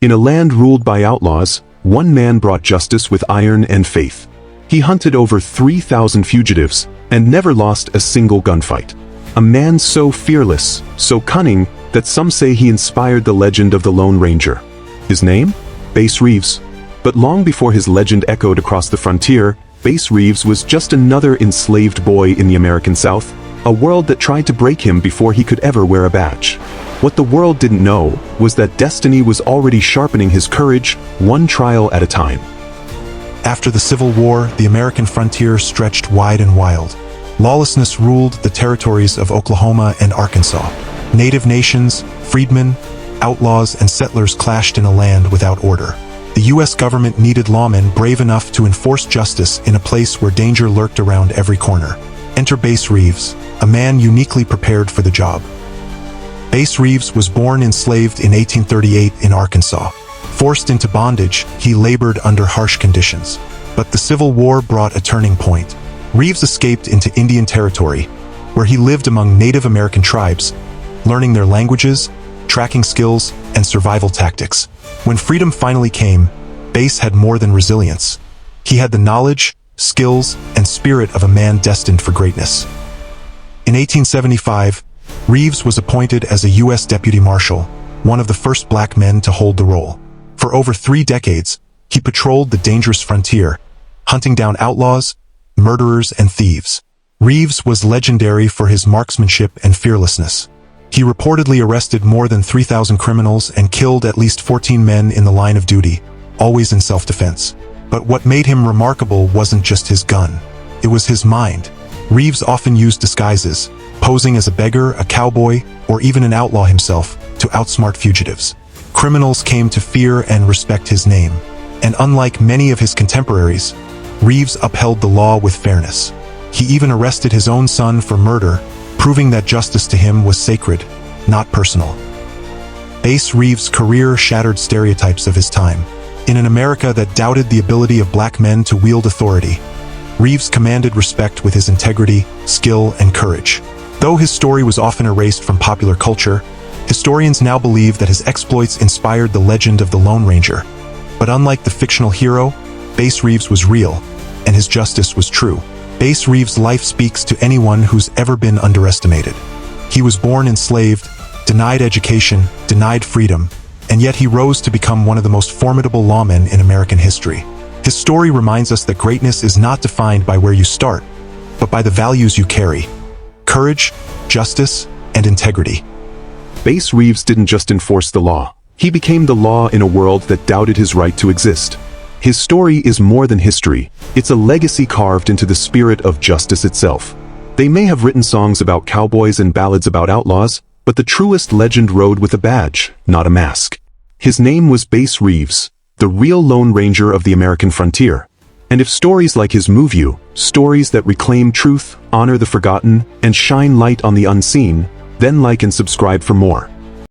In a land ruled by outlaws, one man brought justice with iron and faith. He hunted over 3,000 fugitives and never lost a single gunfight. A man so fearless, so cunning, that some say he inspired the legend of the Lone Ranger. His name? Bass Reeves. But long before his legend echoed across the frontier, Bass Reeves was just another enslaved boy in the American South, a world that tried to break him before he could ever wear a badge. What the world didn't know was that destiny was already sharpening his courage, one trial at a time. After the Civil War, the American frontier stretched wide and wild. Lawlessness ruled the territories of Oklahoma and Arkansas. Native nations, freedmen, outlaws, and settlers clashed in a land without order. The U.S. government needed lawmen brave enough to enforce justice in a place where danger lurked around every corner. Enter Bass Reeves, a man uniquely prepared for the job. Bass Reeves was born enslaved in 1838 in Arkansas. Forced into bondage, he labored under harsh conditions. But the Civil War brought a turning point. Reeves escaped into Indian Territory, where he lived among Native American tribes, learning their languages, tracking skills, and survival tactics. When freedom finally came, Bass had more than resilience. He had the knowledge, skills, and spirit of a man destined for greatness. In 1875, Reeves was appointed as a U.S. Deputy Marshal, one of the first black men to hold the role. For over 3 decades, he patrolled the dangerous frontier, hunting down outlaws, murderers, and thieves. Reeves was legendary for his marksmanship and fearlessness. He reportedly arrested more than 3,000 criminals and killed at least 14 men in the line of duty, always in self-defense. But what made him remarkable wasn't just his gun. It was his mind. Reeves often used disguises, posing as a beggar, a cowboy, or even an outlaw himself, to outsmart fugitives. Criminals came to fear and respect his name. And unlike many of his contemporaries, Reeves upheld the law with fairness. He even arrested his own son for murder, proving that justice to him was sacred, not personal. Bass Reeves' career shattered stereotypes of his time. In an America that doubted the ability of black men to wield authority, Reeves commanded respect with his integrity, skill, and courage. Though his story was often erased from popular culture, historians now believe that his exploits inspired the legend of the Lone Ranger. But unlike the fictional hero, Bass Reeves was real, and his justice was true. Bass Reeves' life speaks to anyone who's ever been underestimated. He was born enslaved, denied education, denied freedom, and yet he rose to become one of the most formidable lawmen in American history. His story reminds us that greatness is not defined by where you start, but by the values you carry: courage, justice, and integrity. Bass Reeves didn't just enforce the law. He became the law in a world that doubted his right to exist. His story is more than history. It's a legacy carved into the spirit of justice itself. They may have written songs about cowboys and ballads about outlaws, but the truest legend rode with a badge, not a mask. His name was Bass Reeves, the real Lone Ranger of the American frontier. And if stories like his move you, stories that reclaim truth, honor the forgotten, and shine light on the unseen, then like and subscribe for more.